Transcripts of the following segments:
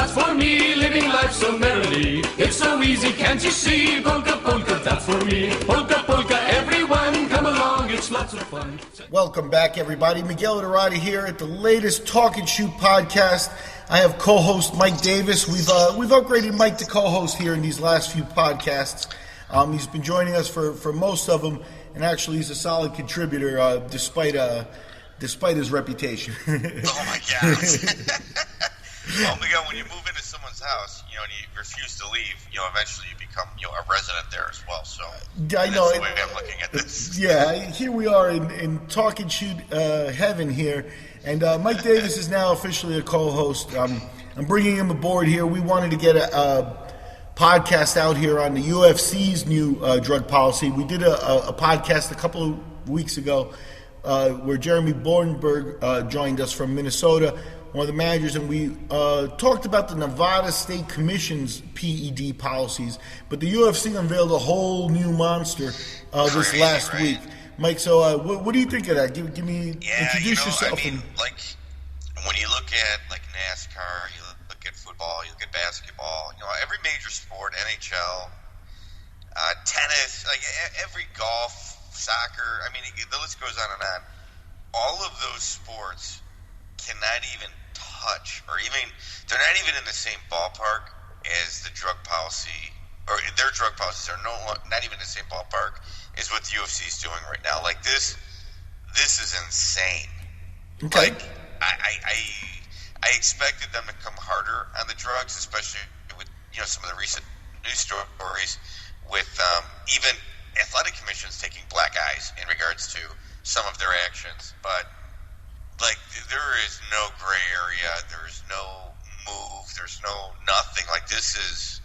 that's for me, living life so merrily. It's so easy, can't you see? Polka, polka, that's for me. Polka, polka, everyone come along, it's lots of fun. Welcome back, everybody. Miguel Dorada here at the latest Talk and Shoot podcast. I have co-host Mike Davis. We've upgraded Mike to co-host here in these last few podcasts. He's been joining us for most of them, and actually he's a solid contributor despite his reputation. Oh my God. Well, Miguel, when you move into someone's house, and you refuse to leave, eventually you become, a resident there as well. So I know. That's the way I'm looking at this. Yeah, here we are in Talk and Shoot heaven here, and Mike Davis is now officially a co-host. I'm bringing him aboard here. We wanted to get a podcast out here on the UFC's new drug policy. We did a podcast a couple of weeks ago where Jeremy Bornberg joined us from Minnesota, one of the managers, and we talked about the Nevada State Commission's PED policies. But the UFC unveiled a whole new monster this last week. Mike, so what do you think of that? Give me introduce yourself. Like when you look at like NASCAR, you look at football, you look at basketball, every major sport, NHL, tennis, like every golf, soccer. The list goes on and on. All of those sports cannot even touch, or they're not even in the same ballpark as the drug policy, or their drug policies are not even in the same ballpark as what the UFC is doing right now. Like this is insane. Okay. Like I expected them to come harder on the drugs, especially with some of the recent news stories with even athletic commissions taking black eyes in regards to some of their actions. But like there is no gray area, there's no move, there's no nothing. Like this is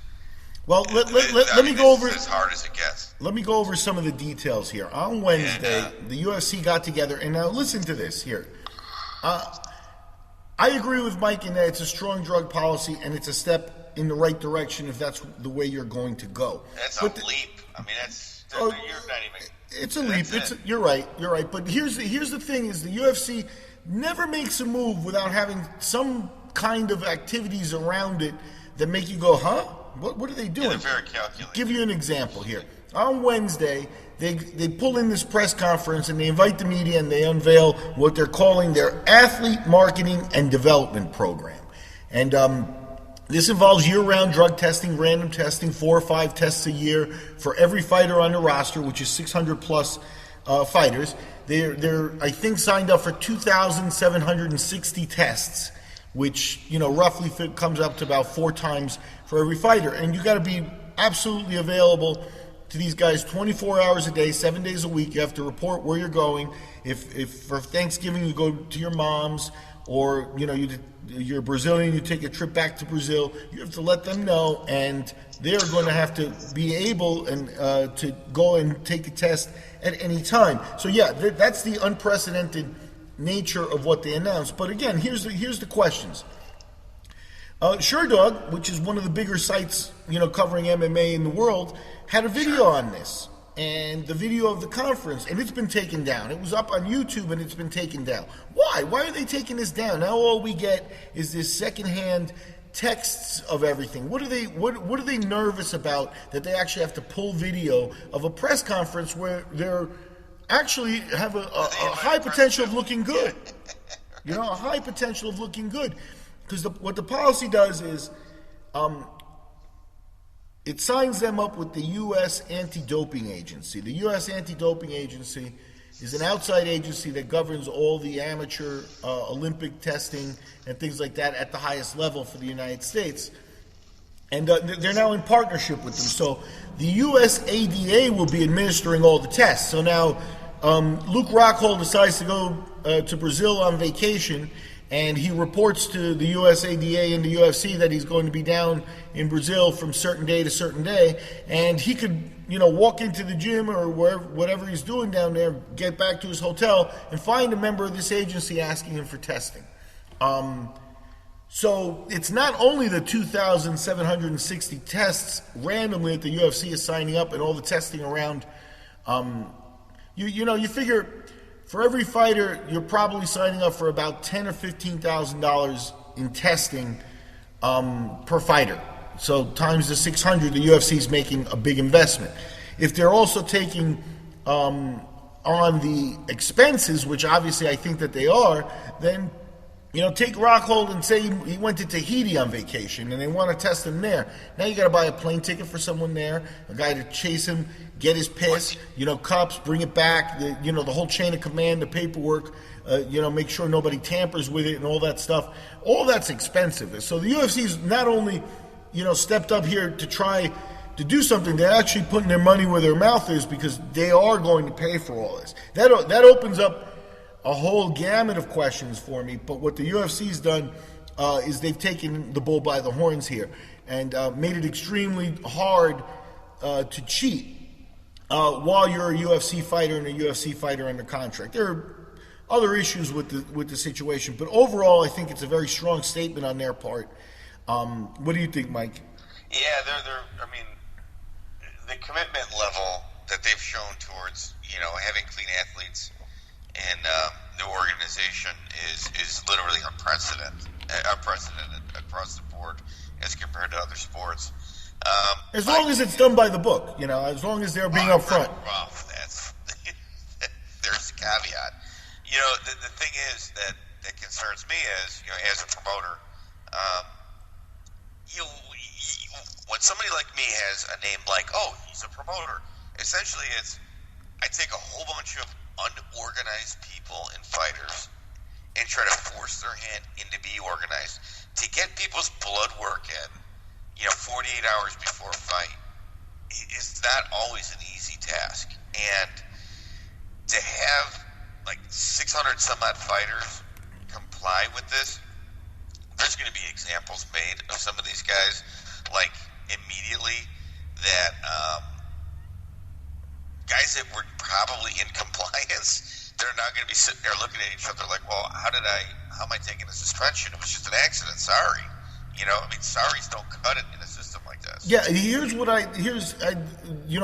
let me go over as hard as it gets. Let me go over some of the details here. On Wednesday, the UFC got together, and now listen to this here. I agree with Mike in that it's a strong drug policy and it's a step in the right direction if that's the way you're going to go. That's a leap. You're not even. It's a leap. You're right. But here's the thing: is the UFC never makes a move without having some kind of activities around it that make you go, huh? What are they doing? Yeah, they're very calculated. Give you an example here. On Wednesday, they pull in this press conference and they invite the media and they unveil what they're calling their athlete marketing and development program. And this involves year-round drug testing, random testing, 4 or 5 tests a year for every fighter on the roster, which is 600-plus fighters. They're I think signed up for 2,760 tests, which roughly comes up to about 4 times for every fighter. And you got to be absolutely available to these guys 24 hours a day, 7 days a week. You have to report where you're going. If for Thanksgiving you go to your mom's, or you're Brazilian, you take a trip back to Brazil, you have to let them know, and they're going to have to be able to go and take a test at any time. So yeah, that's the unprecedented nature of what they announced. But again, here's the questions. SureDog, which is one of the bigger sites covering MMA in the world, had a video on this, and the video of the conference, and it's been taken down. It was up on YouTube, and it's been taken down. Why? Why are they taking this down? Now all we get is this secondhand texts of everything. What are they nervous about that they actually have to pull video of a press conference where they're actually have a high potential of looking good? A high potential of looking good. Because what the policy does is it signs them up with the U.S. Anti-Doping Agency. The U.S. Anti-Doping Agency is an outside agency that governs all the amateur Olympic testing and things like that at the highest level for the United States. And they're now in partnership with them. So the U.S. ADA will be administering all the tests. So now Luke Rockhold decides to go to Brazil on vacation, and he reports to the US ADA and the UFC that he's going to be down in Brazil from certain day to certain day, and he could, walk into the gym or whatever he's doing down there, get back to his hotel, and find a member of this agency asking him for testing. So it's not only the 2,760 tests randomly that the UFC is signing up and all the testing around. You figure for every fighter, you're probably signing up for about $10,000 or $15,000 in testing per fighter. So times the 600, the UFC is making a big investment. If they're also taking on the expenses, which obviously I think that they are, then take Rockhold and say he went to Tahiti on vacation and they want to test him there. Now you got to buy a plane ticket for someone there, a guy to chase him, get his piss, cups, bring it back, the whole chain of command, the paperwork, make sure nobody tampers with it and all that stuff. All that's expensive. So the UFC's not only, stepped up here to try to do something, they're actually putting their money where their mouth is because they are going to pay for all this. That opens up a whole gamut of questions for me, but what the UFC's done is they've taken the bull by the horns here and made it extremely hard to cheat while you're a UFC fighter and a UFC fighter under contract. There are other issues with the situation, but overall I think it's a very strong statement on their part. What do you think, Mike? Yeah, the commitment level that they've shown towards having clean athletes and the organization is literally unprecedented across the board as compared to other sports. As long as it's done by the book, as long as they're being upfront. Rough. There's a caveat. The thing is that concerns me is, as a promoter, when somebody like me has a name like, oh, he's a promoter, essentially I take a whole bunch of unorganized people and fighters and try to force their hand into be organized. To get people's blood work in, 48 hours before a fight is not always an easy task. And to have like 600 some odd fighters comply with this, there's going to be examples made of some of these guys, like immediately, that guys that were probably in compliance, they're not going to be sitting there looking at each other like, well, how am I taking a suspension? It was just an accident. Sorry. Sorries don't cut it in a system like this. Yeah,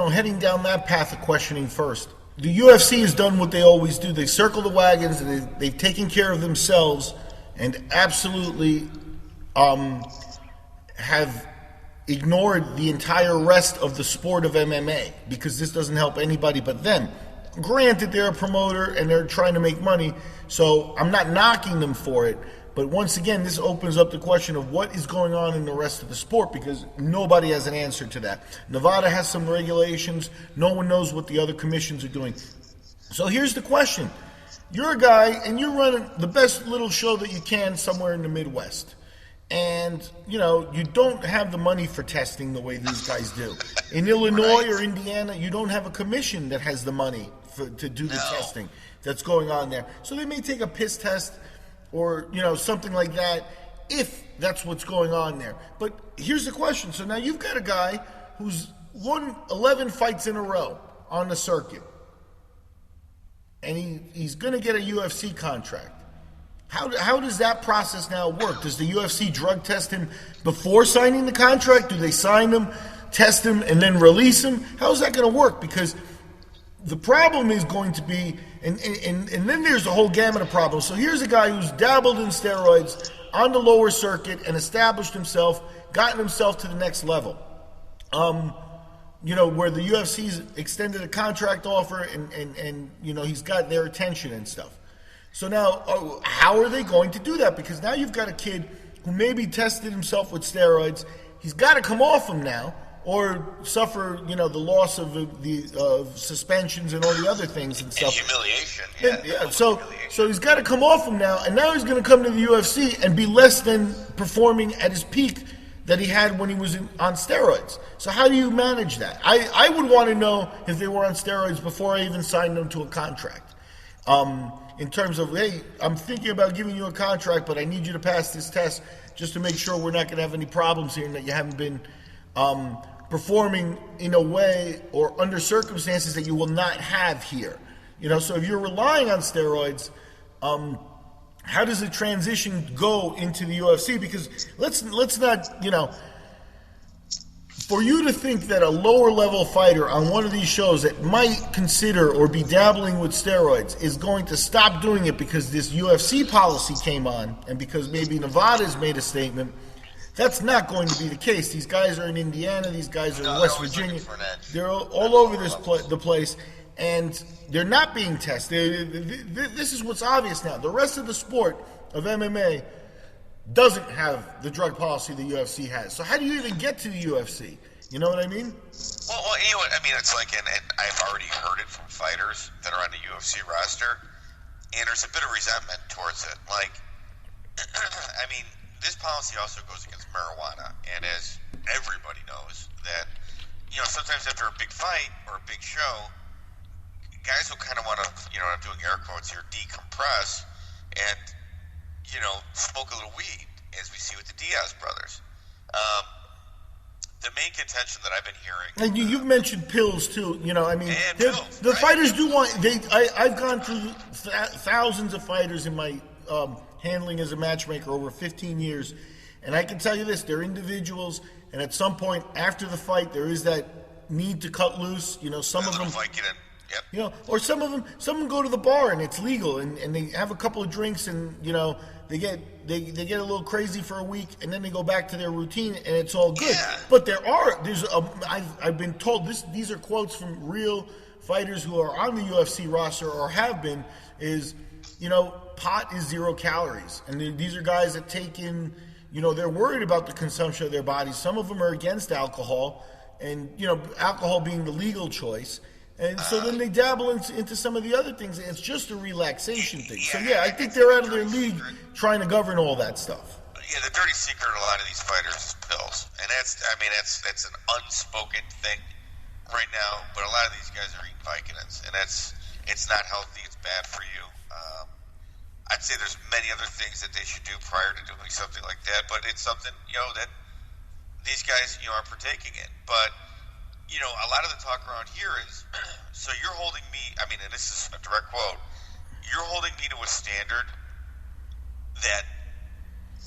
heading down that path of questioning first. The UFC has done what they always do. They circle the wagons and they've taken care of themselves and absolutely have ignored the entire rest of the sport of MMA because this doesn't help anybody but them. Granted, they're a promoter and they're trying to make money, so I'm not knocking them for it. But once again, this opens up the question of what is going on in the rest of the sport because nobody has an answer to that. Nevada has some regulations. No one knows what the other commissions are doing. So here's the question. You're a guy and you're running the best little show that you can somewhere in the Midwest. And, you don't have the money for testing the way these guys do. In Illinois or Indiana, you don't have a commission that has the money to do the testing that's going on there. So they may take a piss test or, something like that if that's what's going on there. But here's the question. So now you've got a guy who's won 11 fights in a row on the circuit. And he's going to get a UFC contract. How does that process now work? Does the UFC drug test him before signing the contract? Do they sign him, test him, and then release him? How is that going to work? Because the problem is going to be, and then there's the whole gamut of problems. So here's a guy who's dabbled in steroids on the lower circuit and established himself, gotten himself to the next level. Where the UFC's extended a contract offer and he's got their attention and stuff. So now, how are they going to do that? Because now you've got a kid who maybe tested himself with steroids. He's got to come off them now, or suffer, the loss of the suspensions and all the other things and stuff. And humiliation. So he's got to come off them now, and now he's going to come to the UFC and be less than performing at his peak that he had when he was on steroids. So how do you manage that? I would want to know if they were on steroids before I even signed them to a contract. In terms of, hey, I'm thinking about giving you a contract, but I need you to pass this test just to make sure we're not going to have any problems here and that you haven't been performing in a way or under circumstances that you will not have here. So if you're relying on steroids, how does the transition go into the UFC? Because let's not, for you to think that a lower level fighter on one of these shows that might consider or be dabbling with steroids is going to stop doing it because this UFC policy came on and because maybe Nevada's made a statement, That's not going to be the case. These guys are in Indiana. These guys are in West Virginia. They're all over the place, and they're not being tested. This is what's obvious now. The rest of the sport of MMA doesn't have the drug policy the UFC has. So how do you even get to the UFC? You know what I mean? Well, you know what I mean. It's like, and I've already heard it from fighters that are on the UFC roster, and there's a bit of resentment towards it. Like, I mean, this policy also goes against marijuana, and as everybody knows, that, you know, sometimes after a big fight or a big show, guys will kind of want to, you know, I'm doing air quotes here, decompress and, you know, smoke a little weed, as we see with the Diaz brothers. The main contention that I've been hearing, and you've mentioned pills too. You know, I mean, pills, the right? Fighters do want. I've gone through thousands of fighters in my handling as a matchmaker over 15 years, and I can tell you this: they're individuals, and at some point after the fight, there is that need to cut loose. You know, some of them. Yep. You know, or some of them go to the bar and it's legal, and they have a couple of drinks, and you know they get a little crazy for a week, and then they go back to their routine, and it's all good. Yeah. But I've been told these are quotes from real fighters who are on the UFC roster or have been, is, you know, pot is 0 calories, and these are guys that take in, you know, they're worried about the consumption of their bodies. Some of them are against alcohol, and you know, alcohol being the legal choice. And so then they dabble into some of the other things. It's just a relaxation thing. So yeah, I think they're out of their league trying to govern all that stuff. Yeah, the dirty secret of a lot of these fighters is pills, and that's an unspoken thing right now. But a lot of these guys are eating Vicodins, and it's not healthy. It's bad for you. I'd say there's many other things that they should do prior to doing something like that, but it's something, you know, that these guys, you know, are partaking in. But you know, a lot of the talk around here is, so you're holding me, I mean, and this is a direct quote, you're holding me to a standard that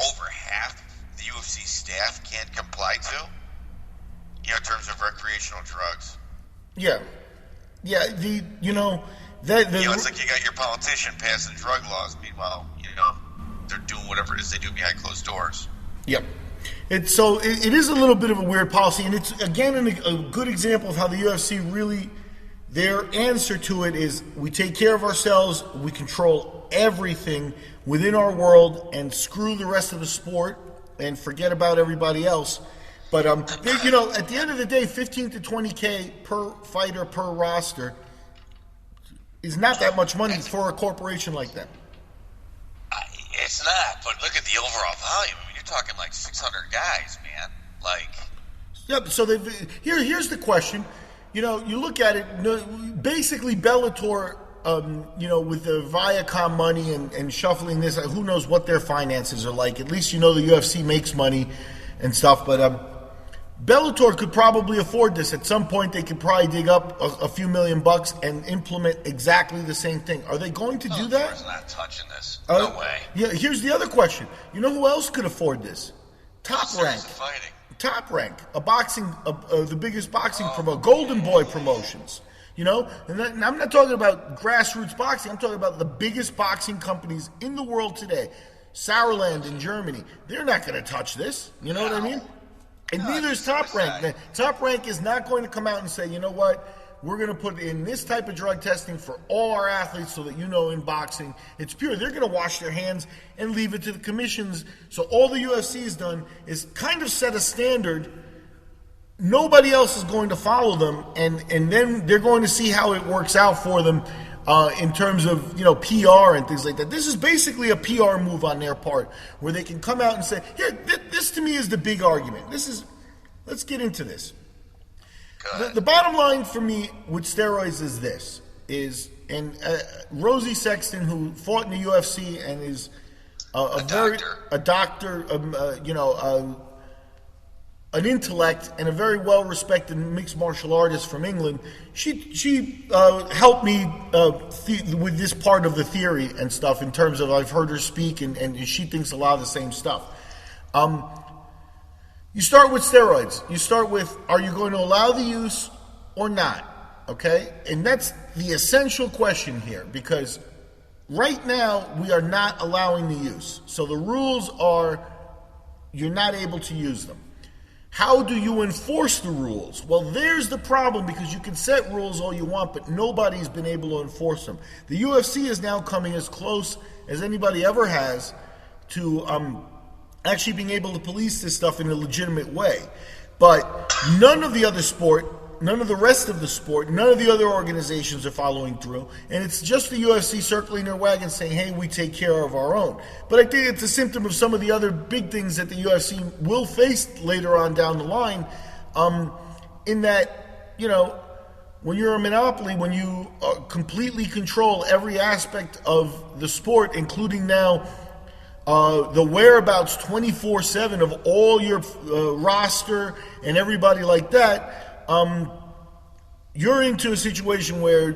over half the UFC staff can't comply to, you know, in terms of recreational drugs. Yeah. Yeah, you know, it's like you got your politician passing drug laws, meanwhile, you know, they're doing whatever it is they do behind closed doors. Yep. It is a little bit of a weird policy, and it's, again, a good example of how the UFC really, their answer to it is, we take care of ourselves, we control everything within our world, and screw the rest of the sport, and forget about everybody else. But, you know, at the end of the day, 15 to 20K per fighter per roster is not that much money for a corporation like that. It's not, but look at the overall volume. I mean, you're talking like 600 guys, man. Like, yeah. So here's the question. You know, you look at it. Basically, Bellator, you know, with the Viacom money and shuffling this, who knows what their finances are like. At least you know the UFC makes money and stuff. But Bellator could probably afford this. At some point, they could probably dig up a few $1,000,000 and implement exactly the same thing. Are they going to do that? Bellator's not touching this. No way. Yeah. Here's the other question. You know who else could afford this? Top Rank. Fighting. Top Rank, the biggest boxing promotion, Golden Boy Promotions. You know, and I'm not talking about grassroots boxing. I'm talking about the biggest boxing companies in the world today. Sauerland in Germany. They're not going to touch this. You know what I mean? And neither is Top Rank. Top Rank is not going to come out and say, you know what, we're going to put in this type of drug testing for all our athletes so that, you know, in boxing, it's pure. They're going to wash their hands and leave it to the commissions. So all the UFC has done is kind of set a standard. Nobody else is going to follow them, and then they're going to see how it works out for them in terms of, you know, PR and things like that. This is basically a PR move on their part, where they can come out and say, here, this to me is the big argument. Let's get into this. The bottom line for me with steroids is this, Rosie Sexton, who fought in the UFC and is a doctor, you know, an intellect and a very well-respected mixed martial artist from England. She helped me with this part of the theory and stuff in terms of, I've heard her speak, and she thinks a lot of the same stuff. You start with steroids. You start with, are you going to allow the use or not? Okay? And that's the essential question here, because right now we are not allowing the use. So the rules are you're not able to use them. How do you enforce the rules? Well, there's the problem, because you can set rules all you want, but nobody's been able to enforce them. The UFC is now coming as close as anybody ever has to actually being able to police this stuff in a legitimate way. But none of the rest of the sport, none of the other organizations are following through. And it's just the UFC circling their wagon saying, hey, we take care of our own. But I think it's a symptom of some of the other big things that the UFC will face later on down the line, in that, when you're a monopoly, when you completely control every aspect of the sport, including now the whereabouts 24/7 of all your roster and everybody like that, you're into a situation where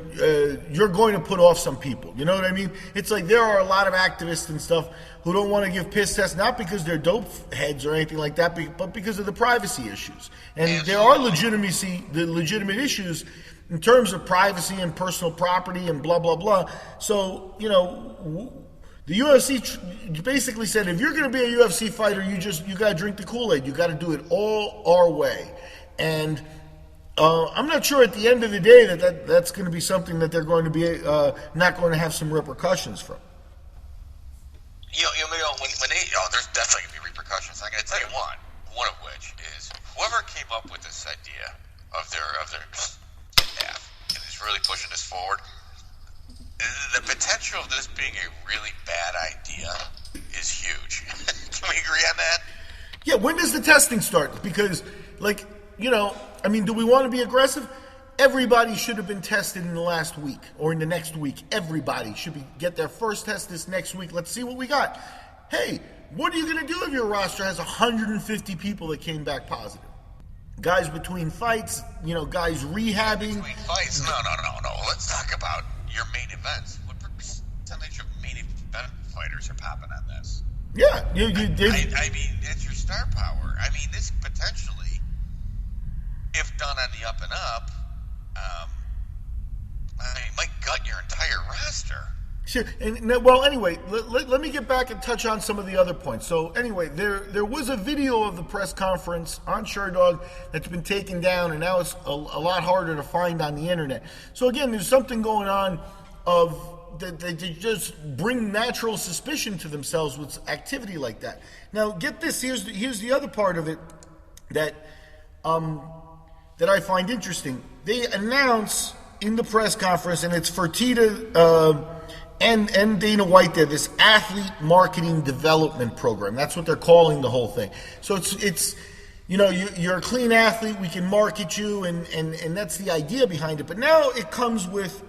you're going to put off some people. You know what I mean? It's like there are a lot of activists and stuff who don't want to give piss tests, not because they're dope heads or anything like that, but because of the privacy issues. And there are legitimate issues in terms of privacy and personal property and blah, blah, blah. So, the UFC basically said, if you're going to be a UFC fighter, you got to drink the Kool-Aid. You got to do it all our way. And I'm not sure at the end of the day that's going to be something that they're going to be not going to have some repercussions from. There's definitely going to be repercussions. I'm going to tell you one of which is whoever came up with this idea of their staff and is really pushing this forward. The potential of this being a really bad idea is huge. Can we agree on that? Yeah, when does the testing start? Because, do we want to be aggressive? Everybody should have been tested in the last week or in the next week. Everybody should get their first test this next week. Let's see what we got. Hey, what are you going to do if your roster has 150 people that came back positive? Guys between fights, guys rehabbing. Between fights? No. Let's talk about your main events. What percentage of main event fighters are popping on this? Yeah, you did. I mean, it's your star power. I mean, this potentially, if done on the up and up, might gut your entire roster. Sure. Anyway, let me get back and touch on some of the other points. So anyway, there was a video of the press conference on Sherdog that's been taken down, and now it's a lot harder to find on the internet. So again, there's something going on that they just bring natural suspicion to themselves with activity like that. Now, get this. Here's the other part of it that I find interesting. They announce in the press conference, and it's Fertitta and Dana White there, this athlete marketing development program. That's what they're calling the whole thing. So it's you're a clean athlete, we can market you, and that's the idea behind it. But now it comes with,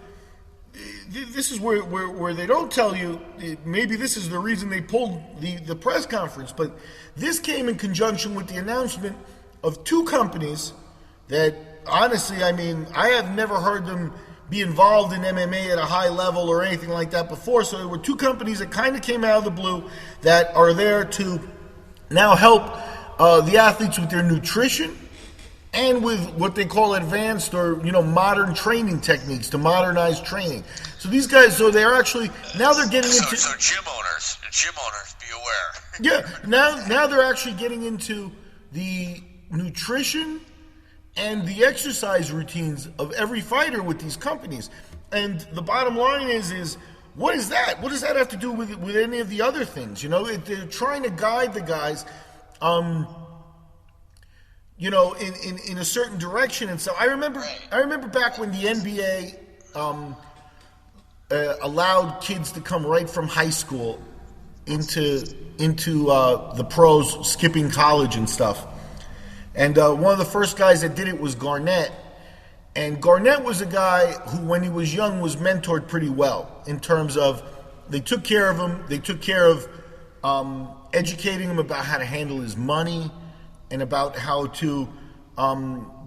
this is where they don't tell you, maybe this is the reason they pulled the press conference, but this came in conjunction with the announcement of two companies that, honestly, I have never heard them be involved in MMA at a high level or anything like that before. So there were two companies that kind of came out of the blue that are there to now help the athletes with their nutrition and with what they call advanced or modern training techniques to modernize training. So these guys, they're actually now they're getting into gym owners, be aware. Yeah, now they're actually getting into the nutrition and the exercise routines of every fighter with these companies. And the bottom line is what is that? What does that have to do with any of the other things? They're trying to guide the guys, in a certain direction. And so I remember back when the NBA allowed kids to come right from high school into the pros, skipping college and stuff. And one of the first guys that did it was Garnett. And Garnett was a guy who, when he was young, was mentored pretty well in terms of they took care of him. They took care of educating him about how to handle his money and about how to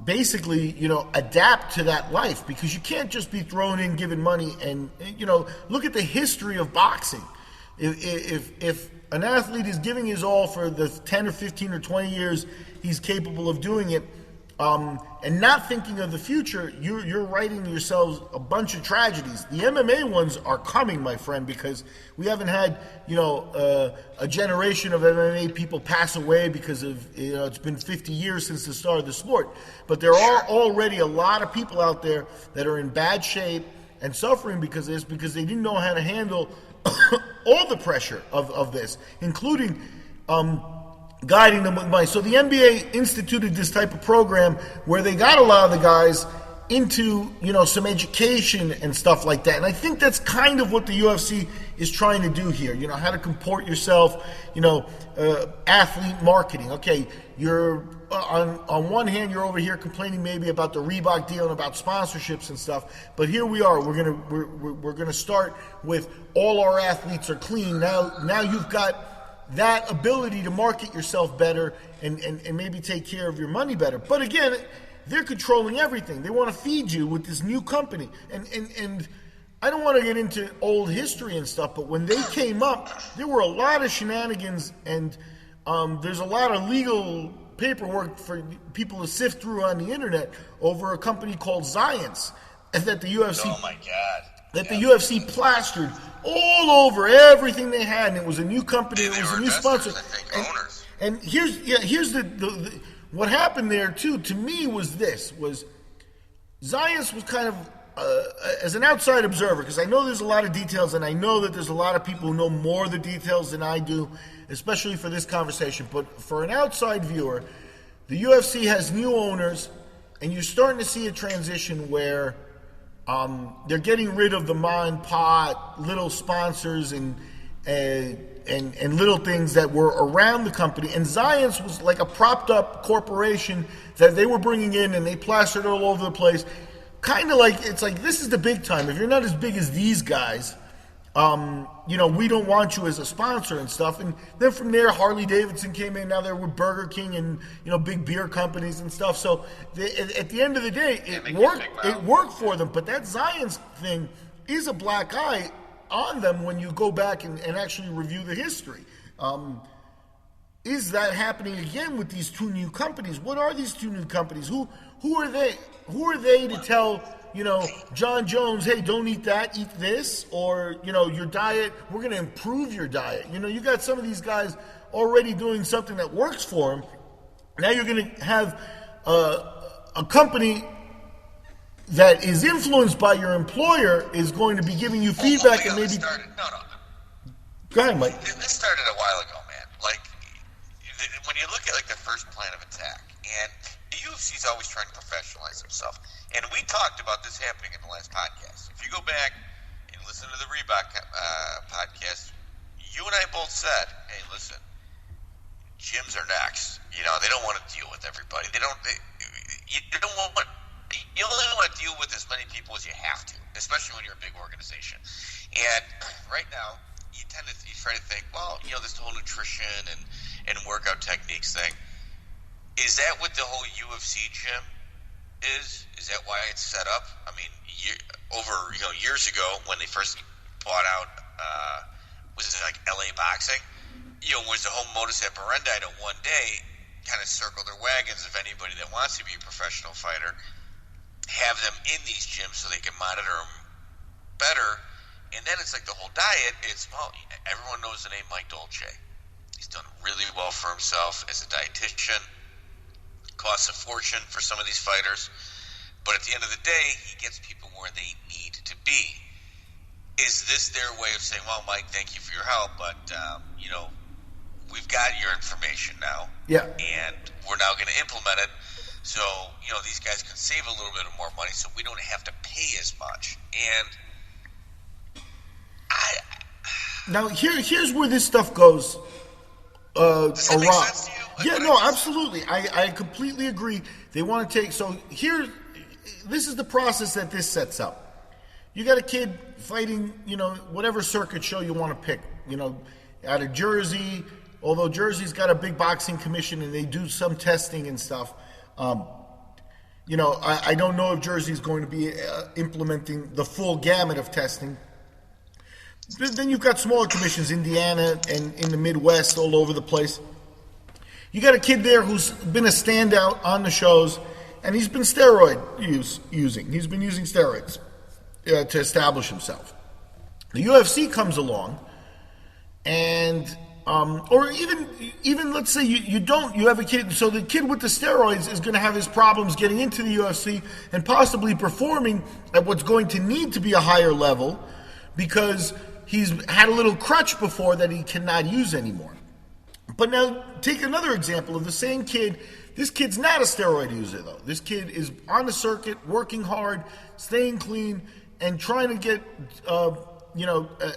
basically, adapt to that life, because you can't just be thrown in giving money. And, look at the history of boxing. If an athlete is giving his all for the 10 or 15 or 20 years he's capable of doing it, and not thinking of the future, you're writing yourselves a bunch of tragedies. The MMA ones are coming, my friend, because we haven't had, a generation of MMA people pass away because of, it's been 50 years since the start of the sport. But there are already a lot of people out there that are in bad shape and suffering because of this, because they didn't know how to handle all the pressure of this, including guiding them with money. So the NBA instituted this type of program where they got a lot of the guys into, some education and stuff like that. And I think that's kind of what the UFC is trying to do here. How to comport yourself, athlete marketing. Okay, you're on one hand, you're over here complaining maybe about the Reebok deal and about sponsorships and stuff. But here we are. We're gonna start with all our athletes are clean. Now you've got that ability to market yourself better and maybe take care of your money better. But again, they're controlling everything. They want to feed you with this new company. And I don't want to get into old history and stuff, but when they came up, there were a lot of shenanigans, and there's a lot of legal paperwork for people to sift through on the internet over a company called Zions that the UFC... Oh, my God. That the UFC plastered all over everything they had, and it was a new company, it was a new sponsor. Owners. And here's the what happened there too. To me, was Zions was kind of as an outside observer, because I know there's a lot of details, and I know that there's a lot of people who know more of the details than I do, especially for this conversation. But for an outside viewer, the UFC has new owners, and you're starting to see a transition where they're getting rid of the ma and pa little sponsors and little things that were around the company. And Zions was like a propped up corporation that they were bringing in, and they plastered all over the place. Kind of like, it's like, this is the big time. If you're not as big as these guys, we don't want you as a sponsor and stuff. And then from there, Harley Davidson came in. Now they're with Burger King and, big beer companies and stuff. So at the end of the day, it worked for them. But that Zions thing is a black eye on them when you go back and actually review the history. Is that happening again with these two new companies? What are these two new companies? Who are they? Who are they to tell John Jones, hey, don't eat that, eat this, or, your diet, we're going to improve your diet. You got some of these guys already doing something that works for them. Now you're going to have a company that is influenced by your employer is going to be giving you feedback and maybe... Go ahead, Mike. This started a while ago, man. Like, when you look at, the first plan of attack, and the UFC's always trying to professionalize themselves. And we talked about this happening in the last podcast. If you go back and listen to the Reebok podcast, you and I both said, hey, listen, gyms are next. They don't want to deal with everybody. You only want to deal with as many people as you have to, especially when you're a big organization. And right now, you try to think, well, this whole nutrition and workout techniques thing, is that what the whole UFC gym is? Is that why it's set up? I mean, years ago when they first bought out, was it like LA Boxing? Was the whole modus operandi to one day kind of circle their wagons of anybody that wants to be a professional fighter, have them in these gyms so they can monitor them better. And then it's like the whole diet, everyone knows the name Mike Dolce. He's done really well for himself as a dietitian. Costs a fortune for some of these fighters. But at the end of the day, he gets people where they need to be. Is this their way of saying, well, Mike, thank you for your help, but, we've got your information now. Yeah. And we're now going to implement it. So, these guys can save a little bit of more money so we don't have to pay as much. And now here's where this stuff goes does that make sense to you? Yeah, no, absolutely. I completely agree. They want to take... So this is the process that this sets up. You got a kid fighting, whatever circuit show you want to pick, out of Jersey, although Jersey's got a big boxing commission and they do some testing and stuff. I don't know if Jersey's going to be implementing the full gamut of testing. Then you've got smaller commissions, Indiana and in the Midwest, all over the place. You got a kid there who's been a standout on the shows, and he's been using. He's been using steroids to establish himself. The UFC comes along, and or even let's say you have a kid, so the kid with the steroids is going to have his problems getting into the UFC and possibly performing at what's going to need to be a higher level because he's had a little crutch before that he cannot use anymore. But now take another example of the same kid. This kid's not a steroid user though. This kid is on the circuit, working hard, staying clean, and trying to get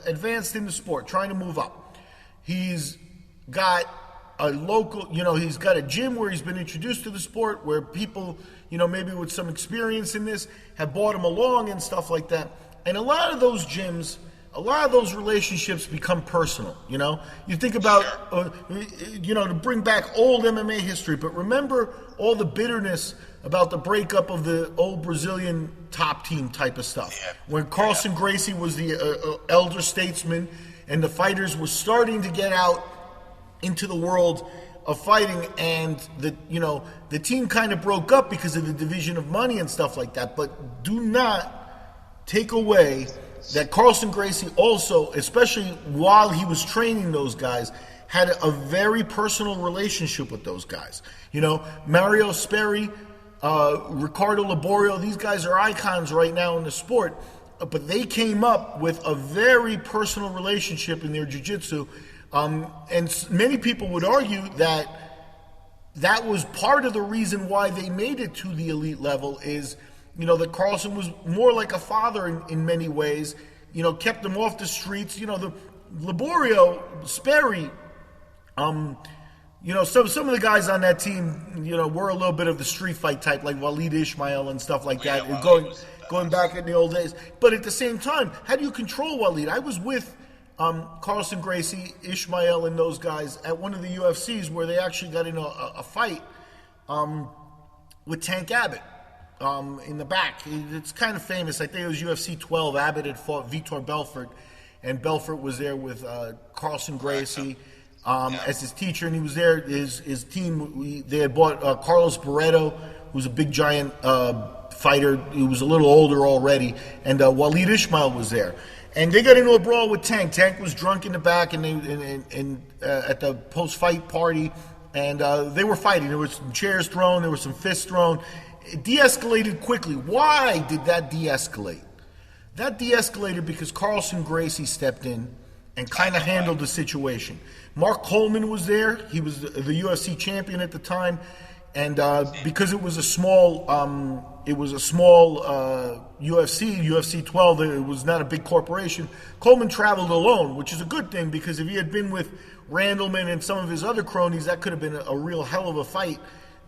advanced in the sport, trying to move up. He's got he's got a gym where he's been introduced to the sport, where people, maybe with some experience in this have brought him along and stuff like that. And a lot of those gyms, a lot of those relationships become personal, You think about, to bring back old MMA history, but remember all the bitterness about the breakup of the old Brazilian top team type of stuff. Yeah. When Carlson Gracie was the elder statesman, and the fighters were starting to get out into the world of fighting, and the team kind of broke up because of the division of money and stuff like that. But do not take away that Carlson Gracie also, especially while he was training those guys, had a very personal relationship with those guys. Mario Sperry, Ricardo Laborio, these guys are icons right now in the sport. But they came up with a very personal relationship in their jiu-jitsu. And many people would argue that was part of the reason why they made it to the elite level is, that Carlson was more like a father in many ways, kept them off the streets. The Laborio, Sperry, some of the guys on that team, were a little bit of the street fight type, like Waleed Ismail and stuff like that. Going back in the old days. But at the same time, how do you control Waleed? I was with Carlson Gracie, Ishmael, and those guys at one of the UFCs where they actually got in a fight with Tank Abbott in the back. It's kind of famous. I think it was UFC 12. Abbott had fought Vitor Belfort, and Belfort was there with Carlson Gracie as his teacher, and he was there. His team, they had bought Carlos Barreto, who's a big giant fighter. He was a little older already, and Waleed Ismail was there, and they got into a brawl with Tank. Tank was drunk in the back, and at the post-fight party, and they were fighting. There was some chairs thrown, there were some fists thrown. It de-escalated quickly. Why did that de-escalate? That de-escalated because Carlson Gracie stepped in and kind of handled the situation. Mark Coleman was there. He was the UFC champion at the time. And because it was a small UFC 12, it was not a big corporation. Coleman traveled alone, which is a good thing because if he had been with Randleman and some of his other cronies, that could have been a real hell of a fight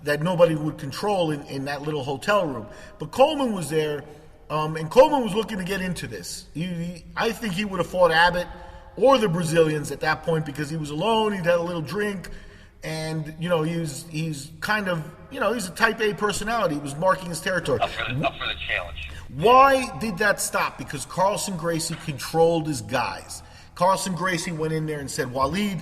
that nobody would control in that little hotel room. But Coleman was there, and Coleman was looking to get into this. I think he would have fought Abbott or the Brazilians at that point because he was alone. He'd had a little drink. And, he's kind of, he's a type A personality. He was marking his territory. Up for the challenge. Why did that stop? Because Carlson Gracie controlled his guys. Carlson Gracie went in there and said, Waleed,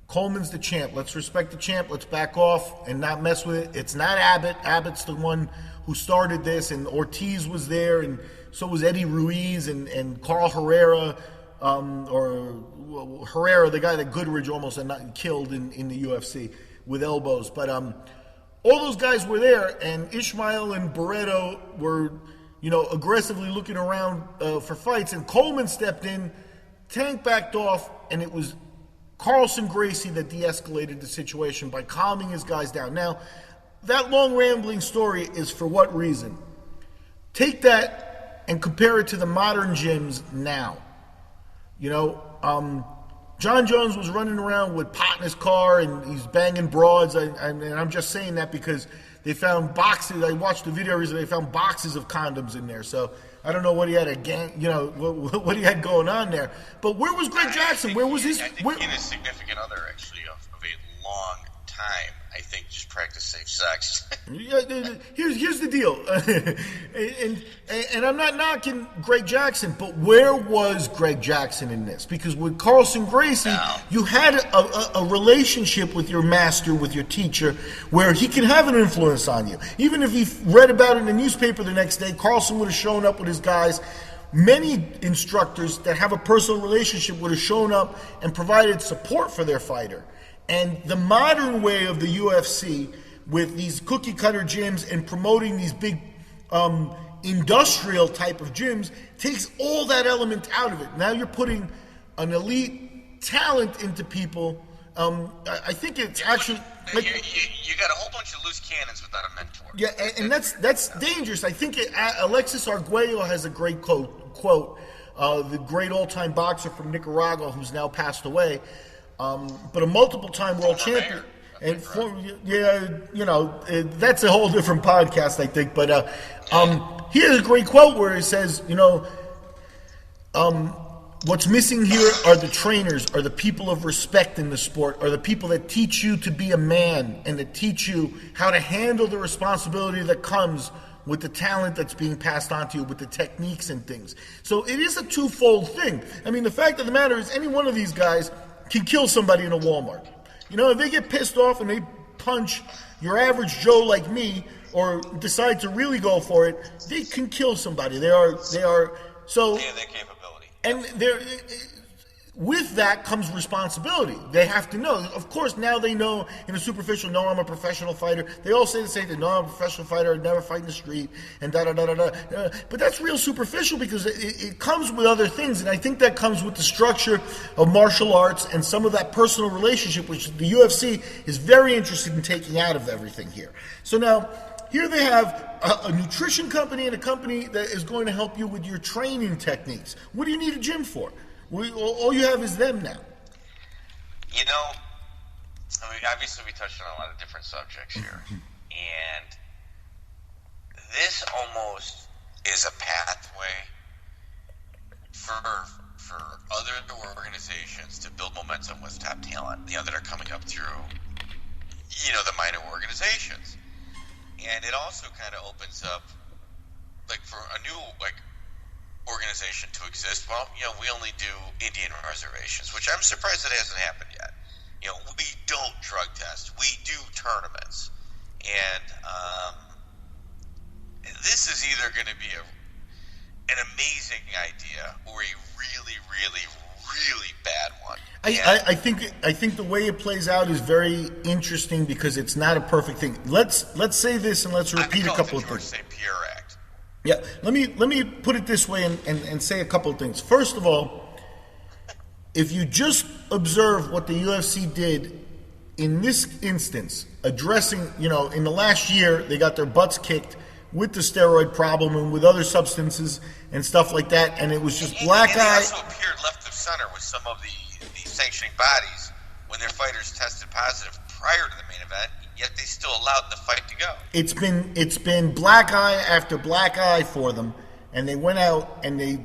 Coleman's the champ. Let's respect the champ. Let's back off and not mess with it. It's not Abbott. Abbott's the one who started this, and Ortiz was there, and so was Eddie Ruiz and Carl Herrera. Or Herrera, the guy that Goodridge almost killed in the UFC with elbows. But all those guys were there, and Ishmael and Barreto were, aggressively looking around for fights. And Coleman stepped in, Tank backed off, and it was Carlson Gracie that de-escalated the situation by calming his guys down. Now, that long rambling story is for what reason? Take that and compare it to the modern gyms now. John Jones was running around with pot in his car and he's banging broads. And I'm just saying that because they found boxes. I watched the video recently. They found boxes of condoms in there. So I don't know what he had what he had going on there. But where was Greg Jackson? Where was his? I think he and his significant other actually of a long time. time, I think just practice safe sex. Here's the deal, and I'm not knocking Greg Jackson, but where was Greg Jackson in this? Because with Carlson Gracie, you had a relationship with your master, with your teacher, where he can have an influence on you. Even if he read about it in the newspaper the next day, Carlson would have shown up with his guys. Many instructors that have a personal relationship would have shown up and provided support for their fighter. And the modern way of the UFC, with these cookie cutter gyms and promoting these big industrial type of gyms, takes all that element out of it. Now you're putting an elite talent into people. I think it's actually... you got a whole bunch of loose cannons without a mentor. Yeah, and that's dangerous. I think Alexis Arguello has a great quote. The great all-time boxer from Nicaragua who's now passed away, but a multiple-time world champion. And that's a whole different podcast, I think. But he has a great quote where he says, what's missing here are the trainers, are the people of respect in the sport, are the people that teach you to be a man and that teach you how to handle the responsibility that comes with the talent that's being passed on to you, with the techniques and things. So it is a twofold thing. I mean, the fact of the matter is any one of these guys can kill somebody in a Walmart. If they get pissed off and they punch your average Joe like me or decide to really go for it, they can kill somebody. They are so... Yeah, their capability. And with that comes responsibility. They have to know. Of course, now they know in a superficial, no, I'm a professional fighter. They all say the same thing, no, I'm a professional fighter, I'd never fight in the street, and da-da-da-da-da. But that's real superficial because it comes with other things, and I think that comes with the structure of martial arts and some of that personal relationship, which the UFC is very interested in taking out of everything here. So now, here they have a nutrition company and a company that is going to help you with your training techniques. What do you need a gym for? All you have is them now. Obviously we touched on a lot of different subjects here. And this almost is a pathway for other organizations to build momentum with top talent, that are coming up through, the minor organizations. And it also kind of opens up, for a new, organization to exist. Well, we only do Indian reservations, which I'm surprised that hasn't happened yet. We don't drug test. We do tournaments. And this is either going to be an amazing idea or a really, really, really bad one. I think the way it plays out is very interesting because it's not a perfect thing. Let's say this and let's repeat a couple of things. St. Pierre Act. Yeah, let me put it this way and say a couple of things. First of all, if you just observe what the UFC did in this instance, addressing, in the last year, they got their butts kicked with the steroid problem and with other substances and stuff like that, and it was just black eye. They also appeared left of center with some of the sanctioning bodies when their fighters tested positive prior to the main event, yet they still allowed the fight to go. It's been black eye after black eye for them, and they went out and they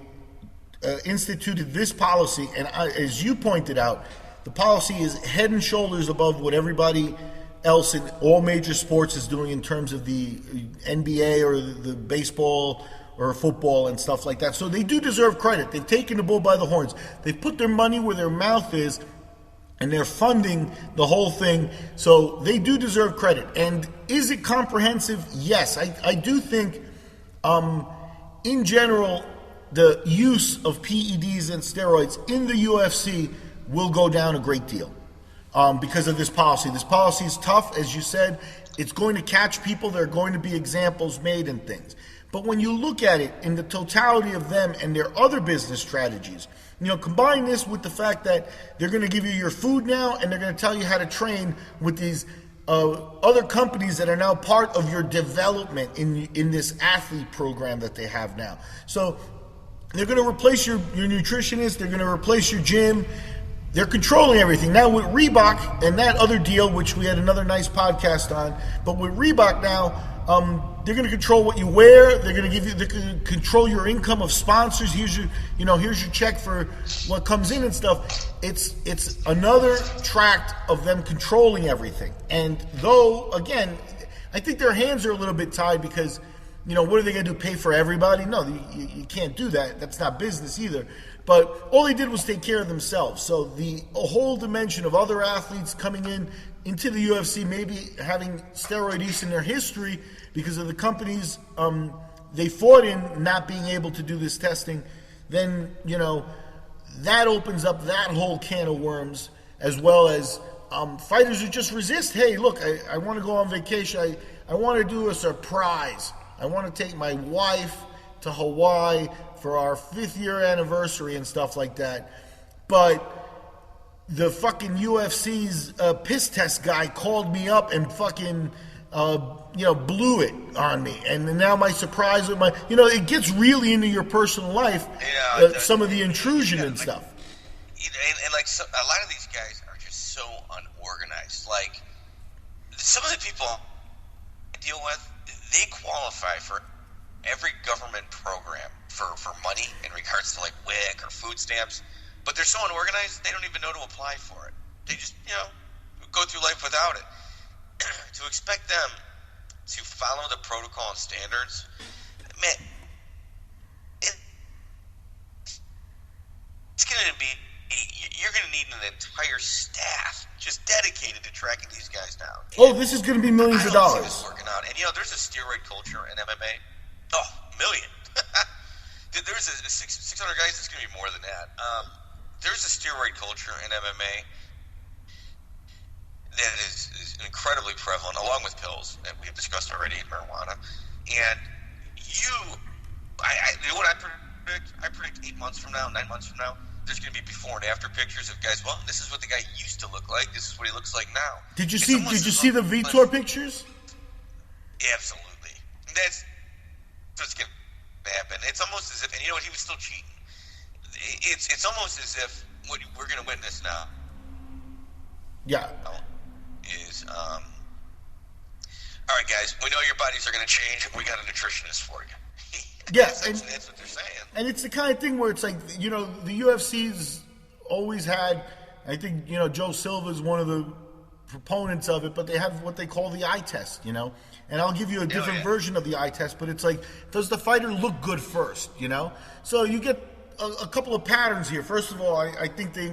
instituted this policy, and as you pointed out, the policy is head and shoulders above what everybody else in all major sports is doing in terms of the NBA or the baseball or football and stuff like that. So they do deserve credit. They've taken the bull by the horns. They've put their money where their mouth is, and they're funding the whole thing. So they do deserve credit. And is it comprehensive? Yes. I do think, in general, the use of PEDs and steroids in the UFC will go down a great deal because of this policy. This policy is tough, as you said. It's going to catch people. There are going to be examples made and things. But when you look at it in the totality of them and their other business strategies, combine this with the fact that they're going to give you your food now and they're going to tell you how to train with these other companies that are now part of your development in this athlete program that they have now. So they're going to replace your nutritionist. They're going to replace your gym. They're controlling everything. Now with Reebok and that other deal, which we had another nice podcast on, but with Reebok now, They're going to control what you wear. They're going to control your income of sponsors. Here's your check for what comes in and stuff. It's another tract of them controlling everything. And though, again, I think their hands are a little bit tied because, what are they going to do? Pay for everybody? No, you can't do that. That's not business either. But all they did was take care of themselves. So a whole dimension of other athletes coming into the UFC, maybe having steroid use in their history because of the companies they fought in not being able to do this testing, then, that opens up that whole can of worms, as well as fighters who just resist. Hey, look, I want to go on vacation. I want to do a surprise. I want to take my wife to Hawaii for our 5th year anniversary and stuff like that. But the fucking UFC's piss test guy called me up and fucking, blew it on me. And now my surprise with it gets really into your personal life, some of the intrusion and stuff. And a lot of these guys are just so unorganized. Like, some of the people I deal with, they qualify for every government program for money in regards to like WIC or food stamps, but they're so unorganized they don't even know to apply for it. They just go through life without it. To expect them to follow the protocol and standards, man, it's going to be, you're going to need an entire staff just dedicated to tracking these guys down. Oh, this is going to be millions of dollars. This working out. And there's a steroid culture in MMA. Oh, million. There's a 600 guys. It's going to be more than that. There's a steroid culture in MMA that is incredibly prevalent, along with pills that we have discussed already, and marijuana. And what I predict? I predict 8 months from now, 9 months from now, there's going to be before and after pictures of guys. Well, this is what the guy used to look like. This is what he looks like now. Did you see the Vitor pictures? Absolutely. That's what's going to happen. It's almost as if, and he was still cheating. It's almost as if what we're going to witness now. Yeah. Is all right, guys. We know your bodies are going to change. We got a nutritionist for you. Yeah, that's what they're saying. And it's the kind of thing where it's like, the UFC's always had, I think, Joe Silva's one of the proponents of it, but they have what they call the eye test, And I'll give you a different version of the eye test, but it's like, does the fighter look good first, So you get a couple of patterns here. First of all, I think they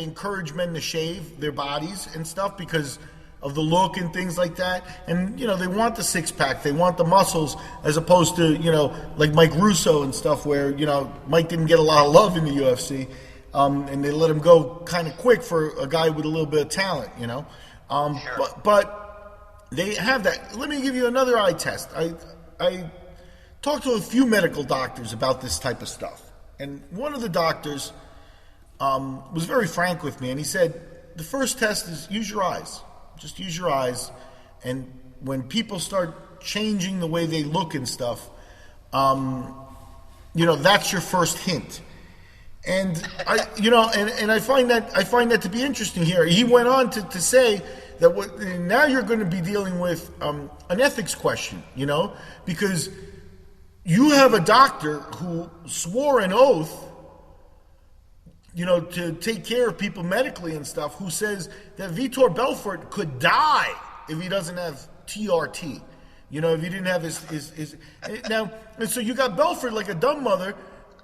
encourage men to shave their bodies and stuff because of the look and things like that. And, they want the six-pack. They want the muscles as opposed to, like Mike Russo and stuff where, Mike didn't get a lot of love in the UFC. And they let him go kind of quick for a guy with a little bit of talent, Sure. But they have that. Let me give you another eye test. I talked to a few medical doctors about this type of stuff. And one of the doctors was very frank with me, and he said, the first test is use your eyes. Just use your eyes, and when people start changing the way they look and stuff, that's your first hint. And I find that to be interesting here. He went on to say that now you're going to be dealing with an ethics question, because you have a doctor who swore an oath, to take care of people medically and stuff, who says that Vitor Belfort could die if he doesn't have TRT. If he didn't have his now, and so you got Belfort like a dumb mother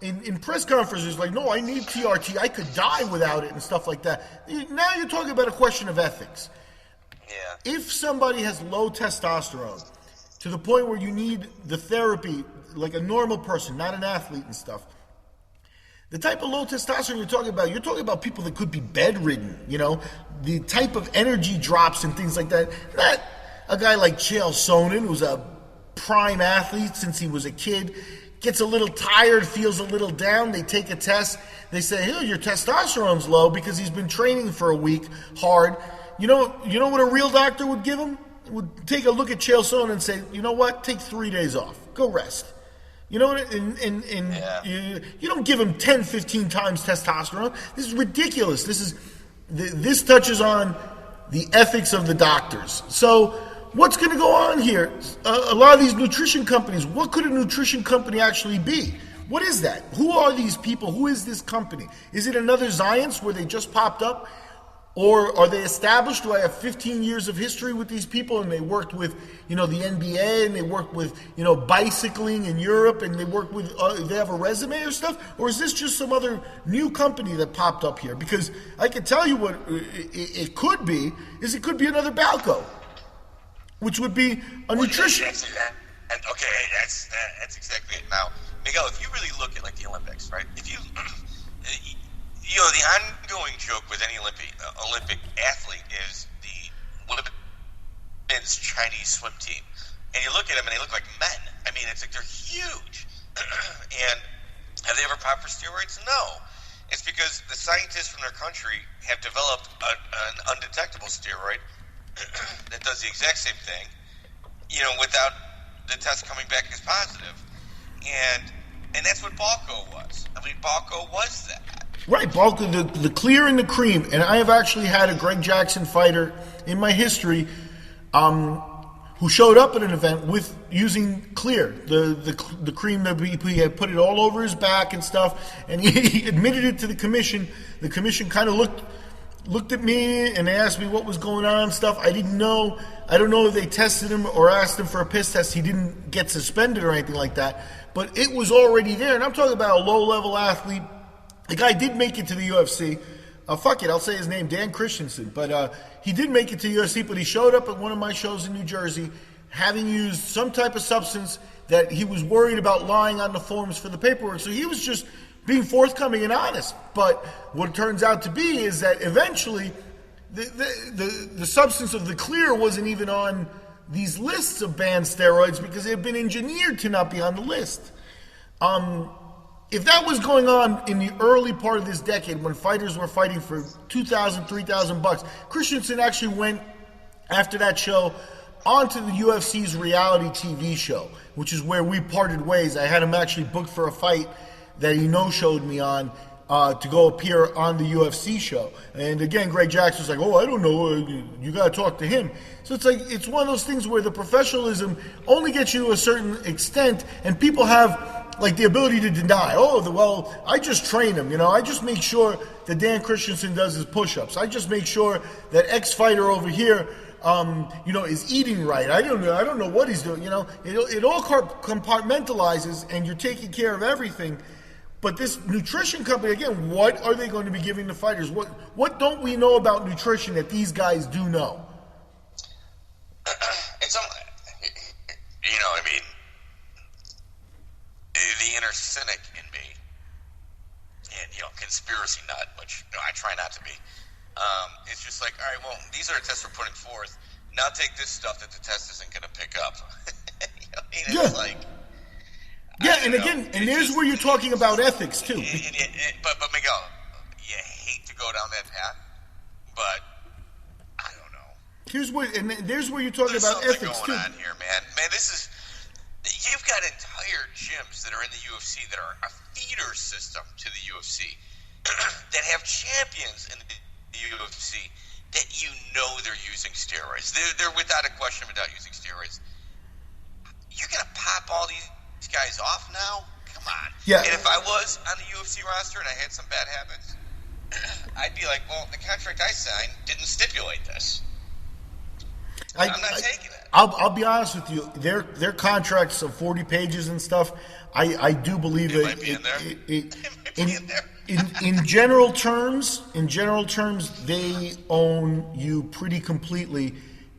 in press conferences like, no, I need TRT. I could die without it and stuff like that. Now you're talking about a question of ethics. Yeah. If somebody has low testosterone to the point where you need the therapy like a normal person, not an athlete and stuff, the type of low testosterone you're talking about people that could be bedridden, the type of energy drops and things like that. Not a guy like Chael Sonnen, who's a prime athlete since he was a kid, gets a little tired, feels a little down. They take a test. They say, hey, your testosterone's low because he's been training for a week hard. You know what a real doctor would give him? Would take a look at Chael Sonnen and say, you know what? Take 3 days off. Go rest. You know what? You don't give him 10, 15 times testosterone. This is ridiculous. This touches on the ethics of the doctors. So what's going to go on here? A lot of these nutrition companies, what could a nutrition company actually be? What is that? Who are these people? Who is this company? Is it another Zions where they just popped up? Or are they established? Do I have 15 years of history with these people and they worked with, the NBA and they worked with, bicycling in Europe and they work with, they have a resume or stuff? Or is this just some other new company that popped up here? Because I can tell you what it could be, is it could be another Balco, which would be a nutrition. That's exactly it. Now, Miguel, if you really look at like the Olympics, right? If you the ongoing joke with any Olympic athlete is the women's Chinese swim team, and you look at them and they look like men. I mean, it's like they're huge. And have they ever popped for steroids? No. It's because the scientists from their country have developed an undetectable steroid that does the exact same thing, without the test coming back as positive. And that's what Balco was. I mean, Balco was that. Right, Balco, the clear and the cream. And I have actually had a Greg Jackson fighter in my history who showed up at an event with using clear, the cream that he had put it all over his back and stuff. And he admitted it to the commission. The commission kind of looked at me and they asked me what was going on and stuff. I didn't know. I don't know if they tested him or asked him for a piss test. He didn't get suspended or anything like that. But it was already there. And I'm talking about a low-level athlete. The guy did make it to the UFC. Fuck it, I'll say his name, Dan Christensen. But he did make it to the UFC, but he showed up at one of my shows in New Jersey having used some type of substance that he was worried about lying on the forms for the paperwork. So he was just being forthcoming and honest. But what it turns out to be is that eventually the substance of the clear wasn't even on these lists of banned steroids because they had been engineered to not be on the list. If that was going on in the early part of this decade when fighters were fighting for $2,000, $3,000, Christensen actually went after that show onto the UFC's reality TV show, which is where we parted ways. I had him actually booked for a fight that he no-showed me on to go appear on the UFC show. And again, Greg Jackson was like, I don't know, you got to talk to him. So it's like, it's one of those things where the professionalism only gets you to a certain extent, and people have like the ability to deny, I just train him, I just make sure that Dan Christensen does his push-ups. I just make sure that X fighter over here, is eating right. I don't know what he's doing, It all compartmentalizes, and you're taking care of everything. But this nutrition company, again, what are they going to be giving the fighters? What don't we know about nutrition that these guys do know? The inner cynic in me, and conspiracy nut, which I try not to be. It's just like, all right, well, these are the tests we're putting forth. Now take this stuff that the test isn't going to pick up. It's like. Yeah, and again, there's where you're talking about ethics too. But Miguel, you hate to go down that path, but I don't know. There's where you're talking about ethics too. There's something going on here, man. Man, you've got entire gyms that are in the UFC that are a feeder system to the UFC that have champions in the UFC that they're using steroids. They're without a question without using steroids. You're gonna pop all these guys off now? Come on. Yeah. And if I was on the UFC roster and I had some bad habits, I'd be like, well, the contract I signed didn't stipulate this. I'm not taking it. I'll be honest with you. Their contracts of 40 pages and stuff, I do believe it might be in there. It might be in there. In general terms, they own you pretty completely.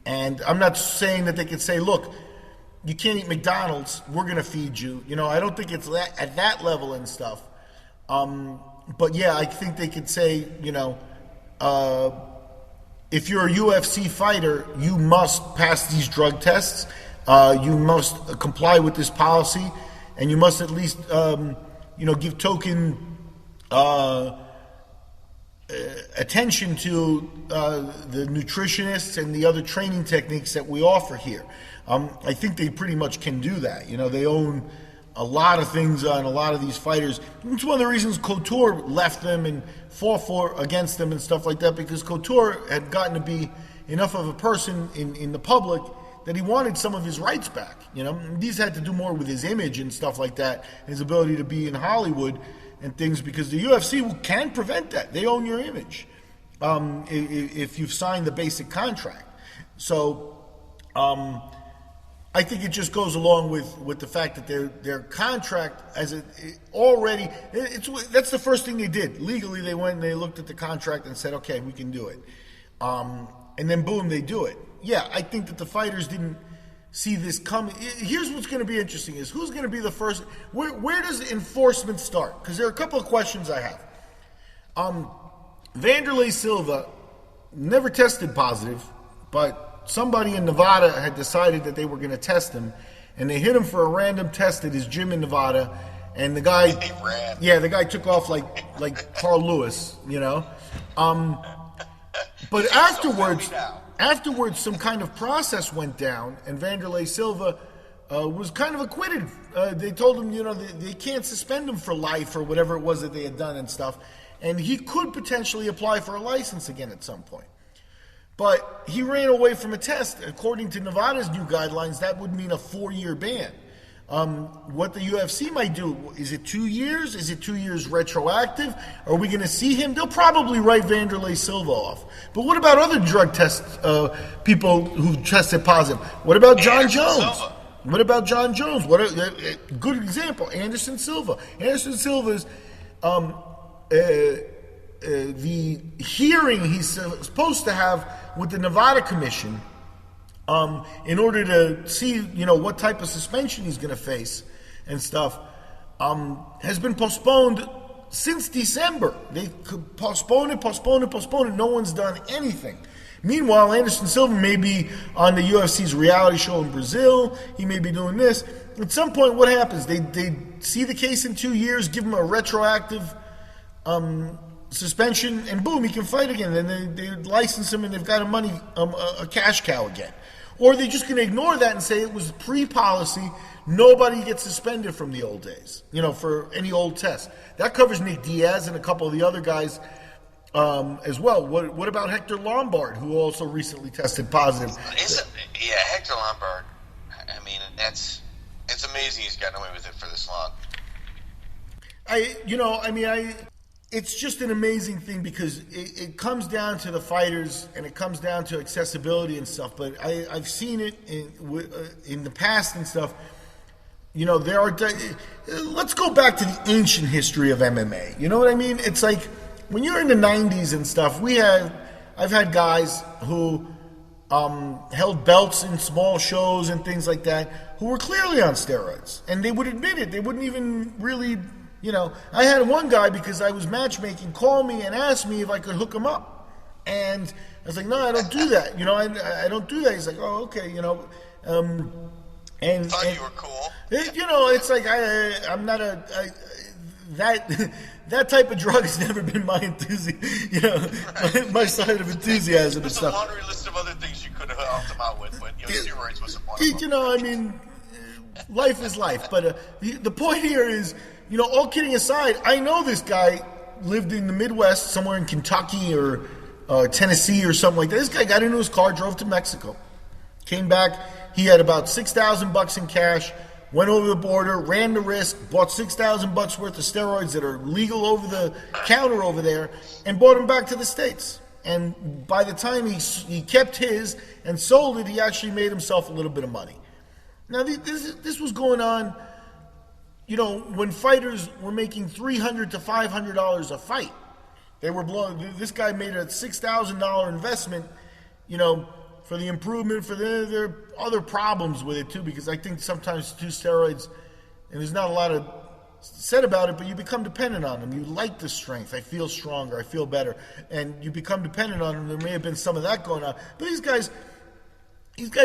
And I'm not saying that they could say, look, you can't eat McDonald's, we're going to feed you. I don't think it's at that level and stuff. But yeah, I think they could say, if you're a UFC fighter, you must pass these drug tests. You must comply with this policy, and you must at least, give token attention to the nutritionists and the other training techniques that we offer here. I think they pretty much can do that. They own a lot of things on a lot of these fighters. It's one of the reasons Couture left them and fought against them and stuff like that, because Couture had gotten to be enough of a person in the public that he wanted some of his rights back. These had to do more with his image and stuff like that, his ability to be in Hollywood and things, because the UFC can prevent that. They own your image if you've signed the basic contract. So I think it just goes along with the fact that their contract that's the first thing they did. Legally, they went and they looked at the contract and said, okay, we can do it. And then boom, they do it. Yeah, I think that the fighters didn't see this coming. Here's what's going to be interesting is who's going to be the first. Where does enforcement start? Because there are a couple of questions I have. Wanderlei Silva never tested positive, but somebody in Nevada had decided that they were going to test him, and they hit him for a random test at his gym in Nevada, and the guy, the guy took off like Carl Lewis, But afterwards, some kind of process went down, and Wanderlei Silva was kind of acquitted. They told him, they can't suspend him for life or whatever it was that they had done and stuff, and he could potentially apply for a license again at some point. But he ran away from a test. According to Nevada's new guidelines, that would mean a 4-year ban. What the UFC might do, is it 2 years? Is it 2 years retroactive? Are we going to see him? They'll probably write Wanderlei Silva off. But what about other drug test people who tested positive? What about John Jones? What about John Jones? Good example, Anderson Silva. Anderson Silva's the hearing he's supposed to have with the Nevada Commission in order to see, what type of suspension he's going to face and stuff, has been postponed since December. They could postpone it. No one's done anything. Meanwhile, Anderson Silva may be on the UFC's reality show in Brazil. He may be doing this. At some point, what happens? They see the case in 2 years, give him a retroactive suspension, and boom, he can fight again. Then they license him, and they've got a cash cow again. Or they're just going to ignore that and say it was pre-policy. Nobody gets suspended from the old days, for any old test. That covers Nick Diaz and a couple of the other guys as well. What about Hector Lombard, who also recently tested positive? Hector Lombard. I mean, it's amazing he's gotten away with it for this long. It's just an amazing thing because it comes down to the fighters and it comes down to accessibility and stuff. But I've seen it in the past and stuff. There are. Let's go back to the ancient history of MMA. You know what I mean? It's like when you're in the '90s and stuff. I've had guys who held belts in small shows and things like that who were clearly on steroids, and they would admit it. They wouldn't even really. I had one guy, because I was matchmaking, call me and ask me if I could hook him up. And I was like, no, I don't do that. I don't do that. He's like, oh, okay, and thought you were cool. It's like I'm not that type of drug has never been my enthusiasm, my side of enthusiasm and stuff. There's a laundry list of other things you could have helped him out with, but steroids wasn't one of them. Life is life. But the point here is, all kidding aside, I know this guy lived in the Midwest, somewhere in Kentucky or Tennessee or something like that. This guy got into his car, drove to Mexico, came back. He had about $6,000 in cash, went over the border, ran the risk, bought $6,000 worth of steroids that are legal over the counter over there, and brought them back to the States. And by the time he kept his and sold it, he actually made himself a little bit of money. Now, this was going on, when fighters were making $300 to $500 a fight. They were blowing. This guy made a $6,000 investment, for the improvement. There are other problems with it too, because I think sometimes too steroids, and there's not a lot of said about it, but you become dependent on them. You like the strength. I feel stronger. I feel better, and you become dependent on them. There may have been some of that going on, but these guys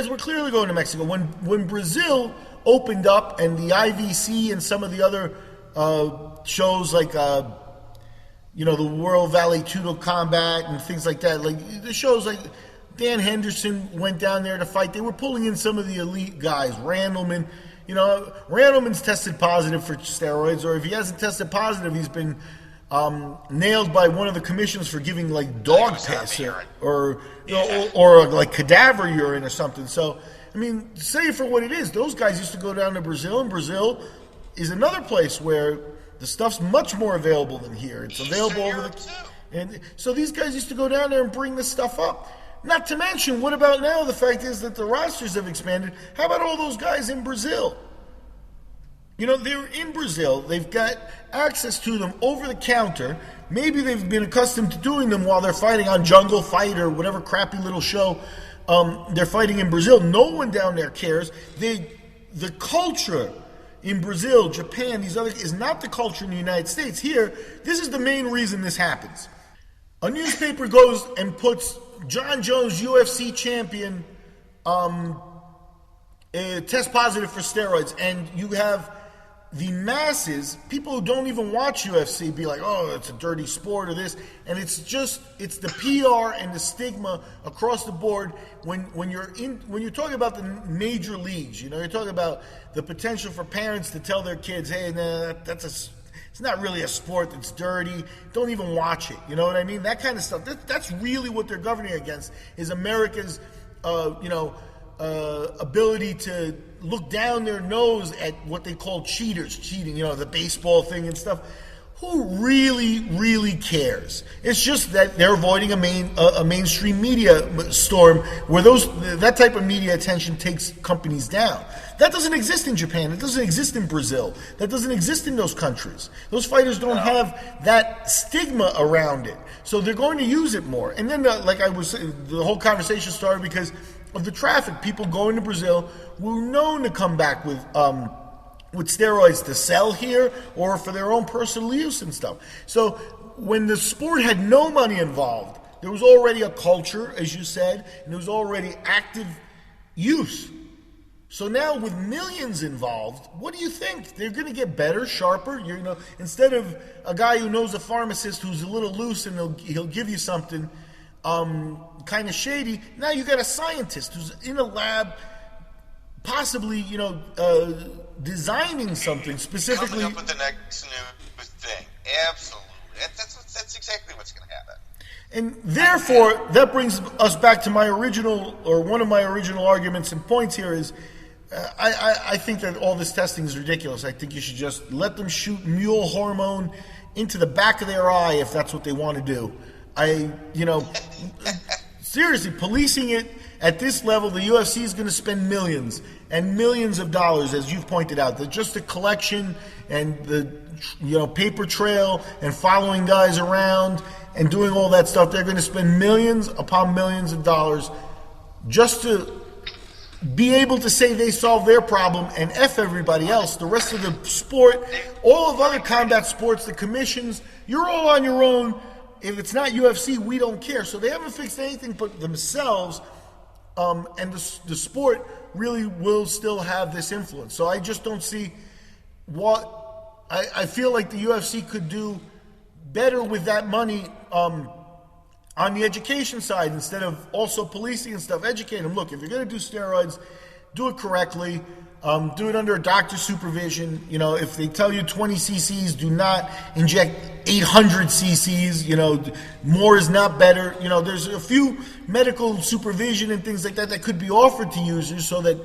were clearly going to Mexico. When Brazil opened up, and the IVC and some of the other shows like the World Valley Judo Combat and things like that, like the shows like Dan Henderson went down there to fight. They were pulling in some of the elite guys. Randleman, Randleman's tested positive for steroids, or if he hasn't tested positive, he's been nailed by one of the commissions for giving like dog piss or like cadaver urine or something. So, I mean, say it for what it is. Those guys used to go down to Brazil, and Brazil is another place where the stuff's much more available than here. It's available over the... And so these guys used to go down there and bring this stuff up. Not to mention, what about now? The fact is that the rosters have expanded. How about all those guys in Brazil? You know, they're in Brazil. They've got access to them over the counter. Maybe they've been accustomed to doing them while they're fighting on Jungle Fight or whatever crappy little show they're fighting in Brazil. No one down there cares. The culture in Brazil, Japan, these other is not the culture in the United States. Here, this is the main reason this happens. A newspaper goes and puts John Jones, UFC champion, test positive for steroids, and you have the masses, people who don't even watch UFC, be like, oh, it's a dirty sport or this, and it's the PR and the stigma across the board when you're talking about the major leagues. You know, you're talking about the potential for parents to tell their kids, hey, nah, it's not really a sport, that's dirty, don't even watch it. You know what I mean? That kind of stuff. That's really what they're governing against, is America's, ability to look down their nose at what they call cheating, the baseball thing and stuff. Who really, really cares? It's just that they're avoiding a mainstream media storm where that type of media attention takes companies down. That doesn't exist in Japan. It doesn't exist in Brazil. That doesn't exist in those countries. Those fighters don't have that stigma around it. So they're going to use it more. And then, the whole conversation started because of the traffic. People going to Brazil were known to come back with steroids to sell here or for their own personal use and stuff. So when the sport had no money involved, there was already a culture, as you said, and there was already active use. So now with millions involved, what do you think? They're going to get better, sharper? Instead of a guy who knows a pharmacist who's a little loose and he'll give you something kind of shady, now you got a scientist who's in a lab possibly, designing something specifically. Coming up with the next new thing. Absolutely. That's exactly what's going to happen. And therefore, that brings us back to one of my original arguments and points here is, I think that all this testing is ridiculous. I think you should just let them shoot mule hormone into the back of their eye if that's what they want to do. Seriously, policing it at this level, the UFC is going to spend millions and millions of dollars, as you've pointed out. Just the collection and the paper trail and following guys around and doing all that stuff. They're going to spend millions upon millions of dollars just to be able to say they solved their problem and F everybody else. The rest of the sport, all of other combat sports, the commissions, you're all on your own. If it's not UFC, we don't care. So they haven't fixed anything but themselves, and the sport really will still have this influence. So I just don't see what... I feel like the UFC could do better with that money on the education side instead of also policing and stuff. Educate them. Look, if you're going to do steroids, do it correctly. Do it under a doctor's supervision. If they tell you 20 cc's, do not inject 800 cc's. More is not better. There's a few medical supervision and things like that could be offered to users so that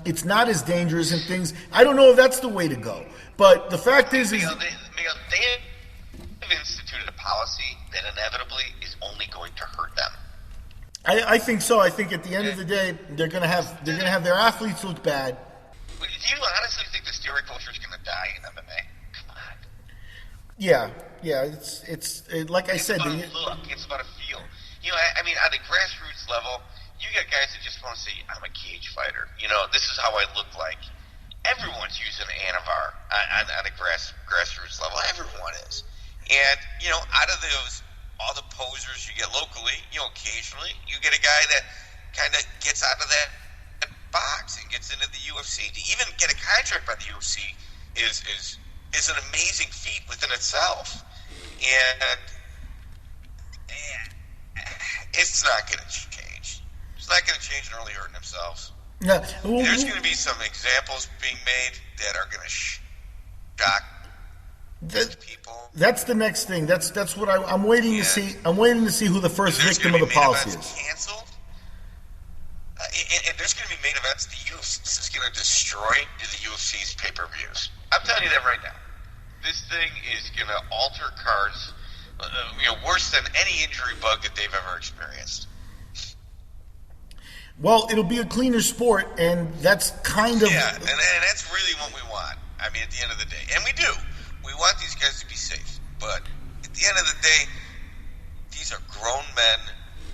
it's not as dangerous and things. I don't know if that's the way to go. But the fact is... They have instituted a policy that inevitably is only going to hurt them. I think so. I think at the end of the day, they're going to have their athletes look bad. Do you honestly think the steroid culture is going to die in MMA? Come on. Yeah. It's like I said. It's about a look. It's about a feel. On the grassroots level, you got guys that just want to say, "I'm a cage fighter." This is how I look like. Everyone's using Anavar on a grassroots level. Everyone is, and out of those. All the posers you get locally, occasionally you get a guy that kind of gets out of that box and gets into the UFC. To even get a contract by the UFC is an amazing feat within itself, and it's not going to change. It's not going to change, and really hurting themselves. Yeah. There's going to be some examples being made that are going to shock people. That's the next thing. That's what I'm waiting to see. I'm waiting to see who the first victim of the policy is. Canceled. And there's going to be main events. This is going to destroy the UFC's pay-per-views. I'm telling you that right now. This thing is going to alter cards, worse than any injury bug that they've ever experienced. Well, it'll be a cleaner sport, and that's kind of... Yeah, and that's really what we want. I mean, at the end of the day. And we do. We want these guys to be safe. But at the end of the day, these are grown men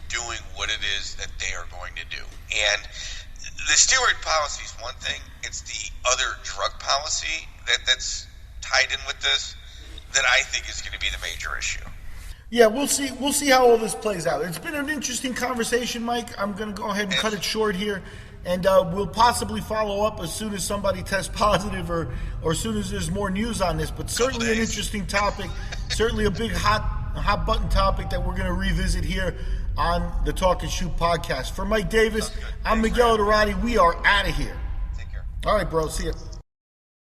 doing what it is that they are going to do. And the steroid policy is one thing. It's the other drug policy that's tied in with this that I think is going to be the major issue. Yeah, we'll see. We'll see how all this plays out. It's been an interesting conversation, Mike. I'm going to go ahead and cut it short here, and we'll possibly follow up as soon as somebody tests positive or as soon as there's more news on this. But certainly an interesting topic, certainly a big hot button topic that we're going to revisit here on the Talk and Shoot podcast. For Mike Davis, I'm Miguel Dorati. We are out of here. Take care. All right, bro. See ya.